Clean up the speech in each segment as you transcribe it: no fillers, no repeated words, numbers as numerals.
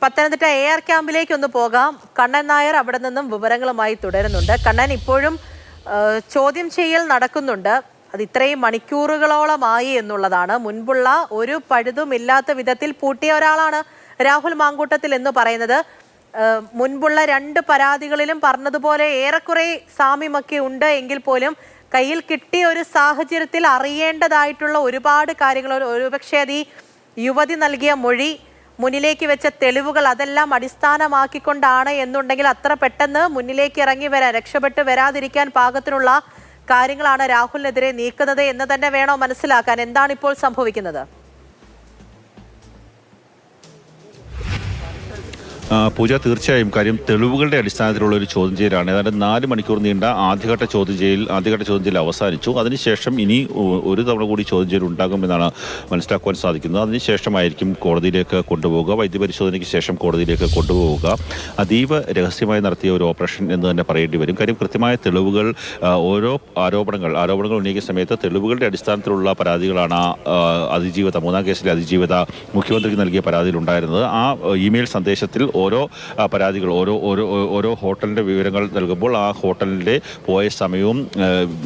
Pathanamthitta AR ക്യാമ്പിലേക്ക് ഒന്ന് പോകാം. കണ്ണൻ നായർ അവിടെ നിന്നും വിവരങ്ങളുമായി തുടരുന്നുണ്ട്. കണ്ണൻ, ഇപ്പോഴും ചോദ്യം ചെയ്യൽ നടക്കുന്നുണ്ട്. അത് ഇത്രയും മണിക്കൂറുകളോളമായി എന്നുള്ളതാണ്. മുൻപുള്ള ഒരു പഴുതുമില്ലാത്ത വിധത്തിൽ പൂട്ടിയ ഒരാളാണ് രാഹുൽ മാങ്കൂട്ടത്തിൽ എന്ന് പറയുന്നത്. മുൻപുള്ള 2 പരാതികളിലും പറഞ്ഞതുപോലെ ഏറെക്കുറെ സാമ്യമൊക്കെ ഉണ്ട് എങ്കിൽ പോലും കയ്യിൽ കിട്ടിയ ഒരു സാഹചര്യത്തിൽ അറിയേണ്ടതായിട്ടുള്ള ഒരുപാട് കാര്യങ്ങൾ, ഒരുപക്ഷെ അത് ഈ യുവതി നൽകിയ മൊഴി, മുന്നിലേക്ക് വെച്ച തെളിവുകൾ, അതെല്ലാം അടിസ്ഥാനമാക്കിക്കൊണ്ടാണ് എന്നുണ്ടെങ്കിൽ അത്ര പെട്ടെന്ന് മുന്നിലേക്ക് ഇറങ്ങി വരാൻ, രക്ഷപ്പെട്ട് വരാതിരിക്കാൻ പാകത്തിനുള്ള കാര്യങ്ങളാണ് രാഹുലിനെതിരെ നീക്കുന്നത് എന്ന് തന്നെ വേണോ മനസ്സിലാക്കാൻ? എന്താണ് ഇപ്പോൾ സംഭവിക്കുന്നത്? പൂജ, തീർച്ചയായും കാര്യം തെളിവുകളുടെ അടിസ്ഥാനത്തിലുള്ള ഒരു ചോദ്യം ചെയ്യലാണ്. ഏതാണ്ട് 4 മണിക്കൂർ നീണ്ട ആദ്യഘട്ട ചോദ്യം ചെയ്യൽ അവസാനിച്ചു. അതിനുശേഷം ഇനി ഒരു തവണ കൂടി ചോദ്യം ചെയ്യൽ ഉണ്ടാകുമെന്നാണ് മനസ്സിലാക്കുവാൻ സാധിക്കുന്നത്. അതിനുശേഷമായിരിക്കും കോടതിയിലേക്ക് കൊണ്ടുപോവുക. വൈദ്യപരിശോധനയ്ക്ക് ശേഷം കോടതിയിലേക്ക് കൊണ്ടുപോവുക. അതീവ രഹസ്യമായി നടത്തിയ ഒരു ഓപ്പറേഷൻ എന്ന് തന്നെ പറയേണ്ടി വരും. കാര്യം കൃത്യമായ തെളിവുകൾ, ഓരോ ആരോപണങ്ങൾ ഉന്നയിക്കുന്ന സമയത്ത് തെളിവുകളുടെ അടിസ്ഥാനത്തിലുള്ള പരാതികളാണ് അതിജീവിത, 3ാം കേസിലെ അതിജീവിത മുഖ്യമന്ത്രിക്ക് നൽകിയ പരാതിയിൽ ഉണ്ടായിരുന്നത്. ആ ഇമെയിൽ സന്ദേശത്തിൽ ഓരോ പരാതികൾ, ഓരോ ഹോട്ടലിൻ്റെ വിവരങ്ങൾ നൽകുമ്പോൾ ആ ഹോട്ടലിൻ്റെ പോയ സമയവും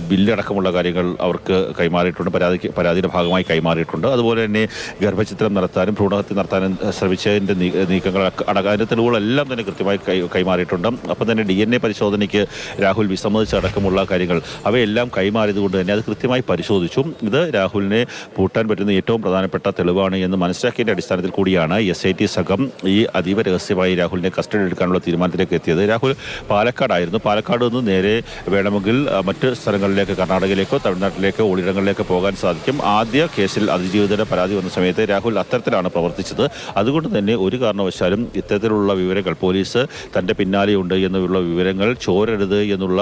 ബില്ലടക്കമുള്ള കാര്യങ്ങൾ അവർക്ക് കൈമാറിയിട്ടുണ്ട്, പരാതിയുടെ ഭാഗമായി കൈമാറിയിട്ടുണ്ട്. അതുപോലെ തന്നെ ഗർഭചിത്രം നടത്താനും ഭ്രൂണഹത്യ നടത്താനും ശ്രമിച്ചതിൻ്റെ നീക്കങ്ങൾ അടങ്ങാതിൻ്റെ തെളിവുകളെല്ലാം തന്നെ കൃത്യമായി കൈമാറിയിട്ടുണ്ട്. അപ്പം തന്നെ DNA പരിശോധനയ്ക്ക് രാഹുൽ വിസമ്മതിച്ചടക്കമുള്ള കാര്യങ്ങൾ അവയെല്ലാം കൈമാറിയതുകൊണ്ട് തന്നെ അത് കൃത്യമായി പരിശോധിച്ചു. ഇത് രാഹുലിനെ പൂട്ടാൻ പറ്റുന്ന ഏറ്റവും പ്രധാനപ്പെട്ട തെളിവാണ് എന്ന് മനസ്സിലാക്കിയതിൻ്റെ അടിസ്ഥാനത്തിൽ കൂടിയാണ് SIT സംഘം ഈ അതീവ രഹസ്യമായി രാഹുലിനെ കസ്റ്റഡി എടുക്കാനുള്ള തീരുമാനത്തിലേക്ക് എത്തിയത്. രാഹുൽ പാലക്കാടായിരുന്നു. പാലക്കാട് നിന്ന് നേരെ വേണമെങ്കിൽ മറ്റ് സ്ഥലങ്ങളിലേക്ക്, കർണാടകയിലേക്കോ തമിഴ്നാട്ടിലേക്കോ ഒളിടങ്ങളിലേക്കോ പോകാൻ സാധിക്കും. ആദ്യ കേസിൽ അതിജീവിതയുടെ പരാതി വന്ന സമയത്ത് രാഹുൽ അത്തരത്തിലാണ് പ്രവർത്തിച്ചത്. അതുകൊണ്ട് തന്നെ ഒരു കാരണവശാലും ഇത്തരത്തിലുള്ള വിവരങ്ങൾ, പോലീസ് തൻ്റെ പിന്നാലെയുണ്ട് എന്നുള്ള വിവരങ്ങൾ ചോരരുത് എന്നുള്ള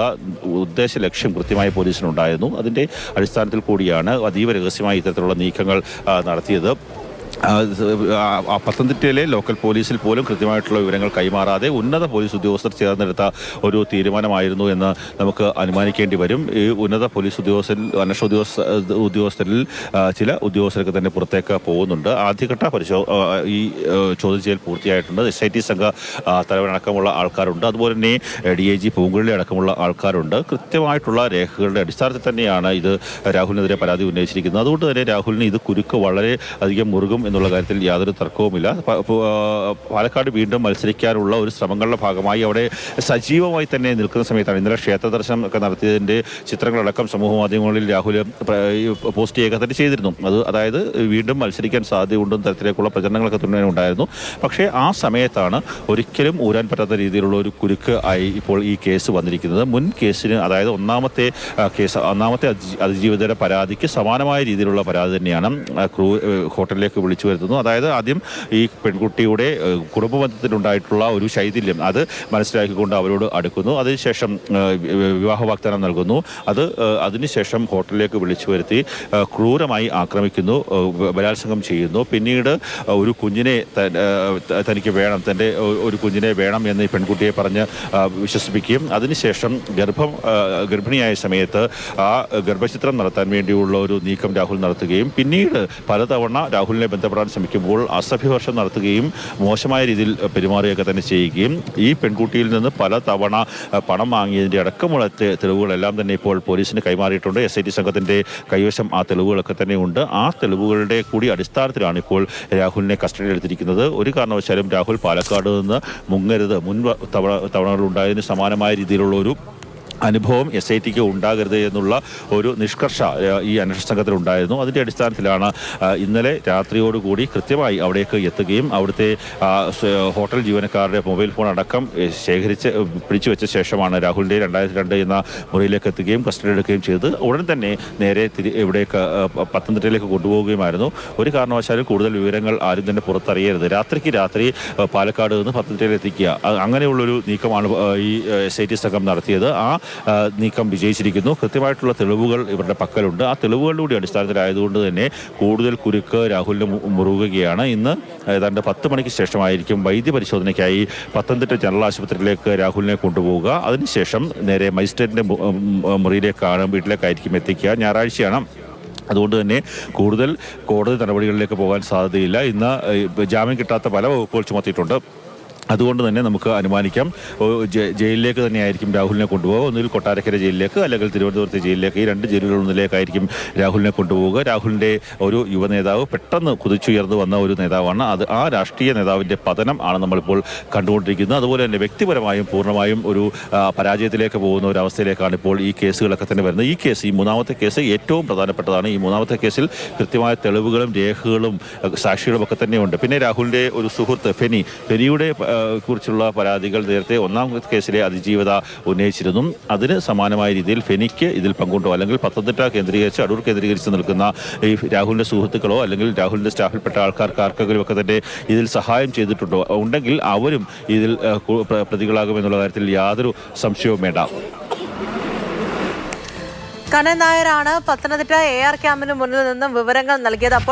ഉദ്ദേശ ലക്ഷ്യം കൃത്യമായി പോലീസിനുണ്ടായിരുന്നു. അതിൻ്റെ അടിസ്ഥാനത്തിൽ കൂടിയാണ് അതീവ രഹസ്യമായി ഇത്തരത്തിലുള്ള നീക്കങ്ങൾ നടത്തിയത്. പത്തനംതിട്ടയിലെ ലോക്കൽ പോലീസിൽ പോലും കൃത്യമായിട്ടുള്ള വിവരങ്ങൾ കൈമാറാതെ ഉന്നത പോലീസ് ഉദ്യോഗസ്ഥർ ചേർന്നെടുത്ത ഒരു തീരുമാനമായിരുന്നു എന്ന് നമുക്ക് അനുമാനിക്കേണ്ടി വരും. ഈ ഉന്നത പോലീസ് അന്വേഷണ ഉദ്യോഗസ്ഥരിൽ ചില ഉദ്യോഗസ്ഥരൊക്കെ തന്നെ പുറത്തേക്ക് പോകുന്നുണ്ട്. ആദ്യഘട്ട ഈ ചോദ്യം ചെയ്യൽ പൂർത്തിയായിട്ടുണ്ട്. SIT സംഘ തലവനടക്കമുള്ള ആൾക്കാരുണ്ട്. അതുപോലെ തന്നെ DIG പൂങ്കുഴലി അടക്കമുള്ള ആൾക്കാരുണ്ട്. കൃത്യമായിട്ടുള്ള രേഖകളുടെ അടിസ്ഥാനത്തിൽ തന്നെയാണ് ഇത് രാഹുലിനെതിരെ പരാതി ഉന്നയിച്ചിരിക്കുന്നത്. അതുകൊണ്ട് തന്നെ രാഹുലിന് ഇത് കുരുക്ക് വളരെ അധികം മുറുകും എന്നുള്ള കാര്യത്തിൽ യാതൊരു തർക്കവുമില്ല. പാലക്കാട് വീണ്ടും മത്സരിക്കാനുള്ള ഒരു ശ്രമങ്ങളുടെ ഭാഗമായി അവിടെ സജീവമായി തന്നെ നിൽക്കുന്ന സമയത്താണ് ഇന്നലെ ക്ഷേത്ര ദർശനം ഒക്കെ നടത്തിയതിൻ്റെ ചിത്രങ്ങളടക്കം സമൂഹ മാധ്യമങ്ങളിൽ രാഹുൽ പോസ്റ്റ് ചെയ്യുക തന്നെ ചെയ്തിരുന്നു. അതായത് വീണ്ടും മത്സരിക്കാൻ സാധ്യതയുണ്ടെന്ന തരത്തിലേക്കുള്ള പ്രചരണങ്ങളൊക്കെ തന്നെ ഉണ്ടായിരുന്നു. പക്ഷേ ആ സമയത്താണ് ഒരിക്കലും ഊരാൻ പറ്റാത്ത രീതിയിലുള്ള ഒരു കുരുക്ക് ആയി ഇപ്പോൾ ഈ കേസ് വന്നിരിക്കുന്നത്. മുൻ കേസിന്, അതായത് ഒന്നാമത്തെ അതിജീവിതയുടെ പരാതിക്ക് സമാനമായ രീതിയിലുള്ള പരാതി തന്നെയാണ് ഹോട്ടലിലേക്ക് വിളിച്ചു വരുത്തുന്നു. അതായത് ആദ്യം ഈ പെൺകുട്ടിയുടെ കുടുംബബന്ധത്തിലുണ്ടായിട്ടുള്ള ഒരു ശൈഥില്യം അത് മനസ്സിലാക്കിക്കൊണ്ട് അവരോട് അടുക്കുന്നു. അതിനുശേഷം വിവാഹ വാഗ്ദാനം നൽകുന്നു. അതിനുശേഷം ഹോട്ടലിലേക്ക് വിളിച്ചു വരുത്തി ക്രൂരമായി ആക്രമിക്കുന്നു, ബലാത്സംഗം ചെയ്യുന്നു. പിന്നീട് ഒരു കുഞ്ഞിനെ തനിക്ക് വേണം, തൻ്റെ ഒരു കുഞ്ഞിനെ വേണം എന്ന് ഈ പെൺകുട്ടിയെ പറഞ്ഞ് വിശ്വസിപ്പിക്കുകയും അതിനുശേഷം ഗർഭിണിയായ സമയത്ത് ആ ഗർഭചിത്രം നടത്താൻ വേണ്ടിയുള്ള ഒരു നീക്കം രാഹുൽ നടത്തുകയും പിന്നീട് പലതവണ രാഹുലിനെ ബന്ധപ്പെടാൻ ശ്രമിക്കുമ്പോൾ അസഭ്യവർഷം നടത്തുകയും മോശമായ രീതിയിൽ പെരുമാറുകയൊക്കെ തന്നെ ചെയ്യുകയും ഈ പെൺകുട്ടിയിൽ നിന്ന് പല തവണ പണം വാങ്ങിയതിൻ്റെ അടക്കമുള്ള തെളിവുകളെല്ലാം തന്നെ ഇപ്പോൾ പോലീസിന് കൈമാറിയിട്ടുണ്ട്. SIT സംഘത്തിൻ്റെ കൈവശം ആ തെളിവുകളൊക്കെ തന്നെ ഉണ്ട്. ആ തെളിവുകളുടെ കൂടി അടിസ്ഥാനത്തിലാണ് ഇപ്പോൾ രാഹുലിനെ കസ്റ്റഡിയിൽ എടുത്തിരിക്കുന്നത്. ഒരു കാരണവശാലും രാഹുൽ പാലക്കാട് നിന്ന് മുങ്ങരുത്, മുൻ തവണകളുണ്ടായതിന് സമാനമായ രീതിയിലുള്ള ഒരു അനുഭവം SITക്ക് ഉണ്ടാകരുത് എന്നുള്ള ഒരു നിഷ്കർഷ ഈ അന്വേഷണ സംഘത്തിലുണ്ടായിരുന്നു. അതിൻ്റെ അടിസ്ഥാനത്തിലാണ് ഇന്നലെ രാത്രിയോടുകൂടി കൃത്യമായി അവിടേക്ക് എത്തുകയും അവിടുത്തെ ഹോട്ടൽ ജീവനക്കാരുടെ മൊബൈൽ ഫോൺ അടക്കം പിടിച്ചു വെച്ച ശേഷമാണ് രാഹുലിൻ്റെ 2002 എന്ന മുറിയിലേക്ക് എത്തുകയും കസ്റ്റഡി എടുക്കുകയും ചെയ്ത് ഉടൻ തന്നെ നേരെ ഇവിടേക്ക് പത്തനംതിട്ടയിലേക്ക് കൊണ്ടുപോവുകയുമായിരുന്നു. ഒരു കാരണവശാലും കൂടുതൽ വിവരങ്ങൾ ആരും തന്നെ പുറത്തറിയരുത്, രാത്രിക്ക് രാത്രി പാലക്കാട് നിന്ന് പത്തനംതിട്ടയിൽ എത്തിക്കുക, അങ്ങനെയുള്ളൊരു നീക്കമാണ് ഈ SIT സംഘം നടത്തിയത്. ആ നീക്കം വിജയിച്ചിരിക്കുന്നു. കൃത്യമായിട്ടുള്ള തെളിവുകൾ ഇവരുടെ പക്കലുണ്ട്. ആ തെളിവുകളുടെ അടിസ്ഥാനത്തിലായതുകൊണ്ട് തന്നെ കൂടുതൽ കുരുക്ക് രാഹുലിന് മുറുകുകയാണ്. ഇന്ന് ഏതാണ്ട് 10 മണിക്ക് ശേഷമായിരിക്കും വൈദ്യപരിശോധനയ്ക്കായി പത്തനംതിട്ട ജനറൽ ആശുപത്രിയിലേക്ക് രാഹുലിനെ കൊണ്ടുപോവുക. അതിനുശേഷം നേരെ മജിസ്ട്രേറ്റിൻ്റെ മുറിയിലേക്കാണ്, വീട്ടിലേക്കായിരിക്കും എത്തിക്കുക. ഞായറാഴ്ചയാണ് അതുകൊണ്ട് തന്നെ കൂടുതൽ കോടതി നടപടികളിലേക്ക് പോകാൻ സാധ്യതയില്ല. ഇന്ന് ജാമ്യം കിട്ടാത്ത പല വകുപ്പുകൾ ചുമത്തിയിട്ടുണ്ട്. അതുകൊണ്ട് തന്നെ നമുക്ക് അനുമാനിക്കാം ജയിലിലേക്ക് തന്നെയായിരിക്കും രാഹുലിനെ കൊണ്ടുപോകുക. ഒന്നുകിൽ കൊട്ടാരക്കര ജയിലിലേക്ക് അല്ലെങ്കിൽ തിരുവനന്തപുരത്തെ ജയിലിലേക്ക്. ഈ രണ്ട് ജയിലുകളിലൊന്നിലേക്കായിരിക്കും രാഹുലിനെ കൊണ്ടുപോവുക. രാഹുലിൻ്റെ ഒരു യുവ നേതാവ് പെട്ടെന്ന് കുതിച്ചുയർന്നു വന്ന ഒരു നേതാവാണ്. ആ രാഷ്ട്രീയ നേതാവിൻ്റെ പതനം ആണ് നമ്മളിപ്പോൾ കണ്ടുകൊണ്ടിരിക്കുന്നത്. അതുപോലെ തന്നെ വ്യക്തിപരമായും പൂർണ്ണമായും ഒരു പരാജയത്തിലേക്ക് പോകുന്ന ഒരു അവസ്ഥയിലേക്കാണ് ഇപ്പോൾ ഈ കേസുകളൊക്കെ തന്നെ വരുന്നത്. ഈ മൂന്നാമത്തെ കേസ് ഏറ്റവും പ്രധാനപ്പെട്ടതാണ്. ഈ മൂന്നാമത്തെ കേസിൽ കൃത്യമായ തെളിവുകളും രേഖകളും സാക്ഷികളും ഒക്കെ തന്നെയുണ്ട്. പിന്നെ രാഹുലിൻ്റെ ഒരു സുഹൃത്ത് ഫെനിയുടെ കുറിച്ചുള്ള പരാതികൾ നേരത്തെ ഒന്നാമത്തെ കേസിലെ അതിജീവിത ഉന്നയിച്ചിരുന്നു. അതിന് സമാനമായ രീതിയിൽ ഫെനിക്ക് ഇതിൽ പങ്കുണ്ടോ, അല്ലെങ്കിൽ പത്തനംതിട്ട കേന്ദ്രീകരിച്ച് അടൂർ കേന്ദ്രീകരിച്ച് നിൽക്കുന്ന ഈ രാഹുലിൻ്റെ സുഹൃത്തുക്കളോ അല്ലെങ്കിൽ രാഹുലിൻ്റെ സ്റ്റാഫിൽപ്പെട്ട ആർക്കെങ്കിലും ഒക്കെ തന്നെ ഇതിൽ സഹായം ചെയ്തിട്ടുണ്ടോ, ഉണ്ടെങ്കിൽ അവരും ഇതിൽ പ്രതികളാകുമെന്നുള്ള കാര്യത്തിൽ യാതൊരു സംശയവും വേണ്ട. കണ്ണൻ നായരാണ് പത്തനംതിട്ട AR ക്യാമ്പിന് മുന്നിൽ നിന്നും വിവരങ്ങൾ നൽകിയത്. അപ്പോൾ